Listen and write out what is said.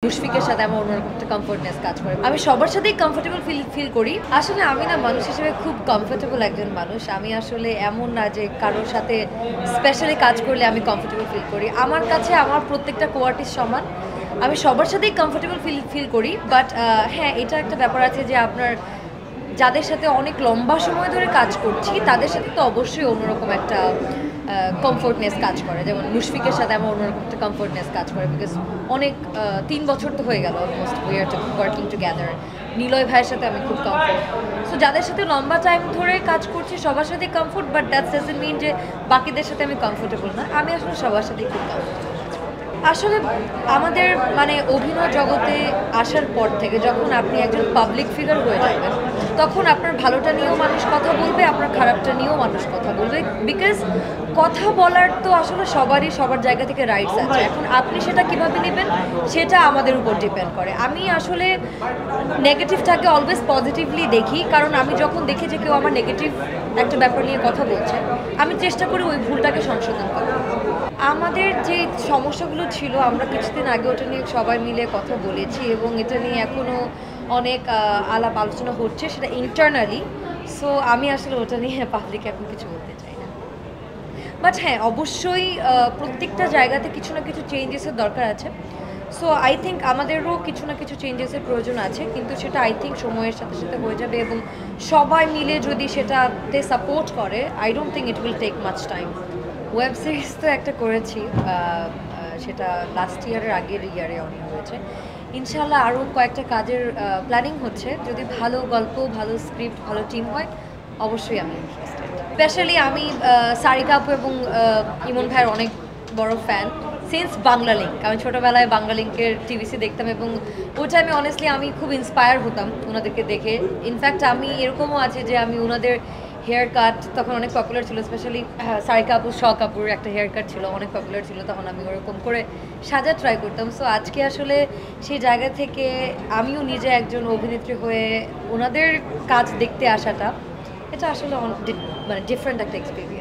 মুশফিকের সাথে আমার অন্যরকম একটা কমফোর্টনেস কাজ করে। আমি সবার সাথেই কমফোর্টেবল ফিল করি। আসলে আমি না মানুষ হিসেবে খুব কমফোর্টেবল একজন মানুষ। আমি আসলে এমন না যে কারোর সাথে স্পেশালি কাজ করলে আমি কমফোর্টেবল ফিল করি। আমার কাছে আমার প্রত্যেকটা কোয়ার্টিস্ট সমান। আমি সবার সাথেই কমফোর্টেবল ফিল করি, বাট হ্যাঁ, এটা একটা ব্যাপার আছে যে আপনার যাদের সাথে অনেক লম্বা সময় ধরে কাজ করছি তাদের সাথে তো অবশ্যই অন্যরকম একটা কমফোর্টনেস কাজ করে। যেমন মুশফিকের সাথে আমার অন্যরকম একটা কমফোর্টনেস কাজ করে, বিকজ অনেক 3 বছর তো হয়ে গেল almost we are working together. Niloy ভাইয়ের সাথে আমি খুব কমফোর্ট। সো যাদের সাথে লম্বা টাইম ধরে কাজ করছি সবার সাথে comfort, but that's doesn't mean যে বাকিদের সাথে আমি কমফোর্টেবল না। আমি আসলে সবার সাথেই খুব কমফোর্টেবল। আসলে আমাদের মানে অভিনয় জগতে আসার পর থেকে যখন আপনি একজন পাবলিক ফিগার হয়ে যাবেন তখন আপনার ভালোটা নিয়েও মানুষ কথা বলবে, আপনার খারাপটা নিয়েও মানুষ কথা বলবে। বিকজ কথা বলার তো আসলে সবারই সবার জায়গা থেকে রাইটস আছে। এখন আপনি সেটা কিভাবে নেবেন সেটা আমাদের উপর ডিপেন্ড করে। আমি আসলে নেগেটিভটাকে অলওয়েজ পজিটিভলি দেখি, কারণ আমি যখন দেখি যে কেউ আমার নেগেটিভ একটা ব্যাপার নিয়ে কথা বলছে আমি চেষ্টা করি ওই ভুলটাকে সংশোধন করার। আমাদের যে সমস্যাগুলো ছিল আমরা কিছুদিন আগে ওটা নিয়ে সবাই মিলে কথা বলেছি এবং এটা নিয়ে এখনও অনেক আলাপ আলোচনা হচ্ছে, সেটা ইন্টারনালি। সো আমি আসলে ওটা নিয়ে পাবলিক এখন কিছু বলতে চাই না। বাট হ্যাঁ, অবশ্যই প্রত্যেকটা জায়গাতে কিছু না কিছু চেঞ্জেসের দরকার আছে। সো আই থিঙ্ক আমাদেরও কিছু না কিছু চেঞ্জেসের প্রয়োজন আছে, কিন্তু সেটা আই থিঙ্ক সময়ের সাথে সাথে হয়ে যাবে এবং সবাই মিলে যদি সেটাতে সাপোর্ট করে I don't think it will take much time. Web series তো একটা করেছি, সেটা লাস্ট ইয়ারের আগের ইয়ারে অনেক হয়েছে। ইনশাল্লাহ আরও কয়েকটা কাজের প্ল্যানিং হচ্ছে। যদি ভালো গল্প, ভালো স্ক্রিপ্ট, ভালো টিম হয় অবশ্যই আমি ইন্টারেস্টেড। স্পেশালি আমি সারিকা আপু এবং ইমন ভাইয়ের অনেক বড় ফ্যান সিন্স বাংলা লিঙ্ক। আমি ছোটোবেলায় বাংলা লিঙ্কের টিভিসি দেখতাম এবং ওই টাইমে অনেস্টলি আমি খুব ইন্সপায়ার হতাম ওনাদেরকে দেখে। ইনফ্যাক্ট আমি এরকমও আছে যে আমি ওনাদের হেয়ার কাট তখন অনেক পপুলার ছিল, স্পেশালি সারিকা আপু, শখ আপুর একটা হেয়ার কাট ছিল, অনেক পপুলার ছিল, তখন আমি ওরকম করে সাজা ট্রাই করতাম। সো আজকে আসলে সেই জায়গা থেকে আমিও নিজে একজন অভিনেত্রী হয়ে ওনাদের কাজ দেখতে আসাটা এটা আসলে মানে ডিফারেন্ট একটা এক্সপিরিয়েন্স।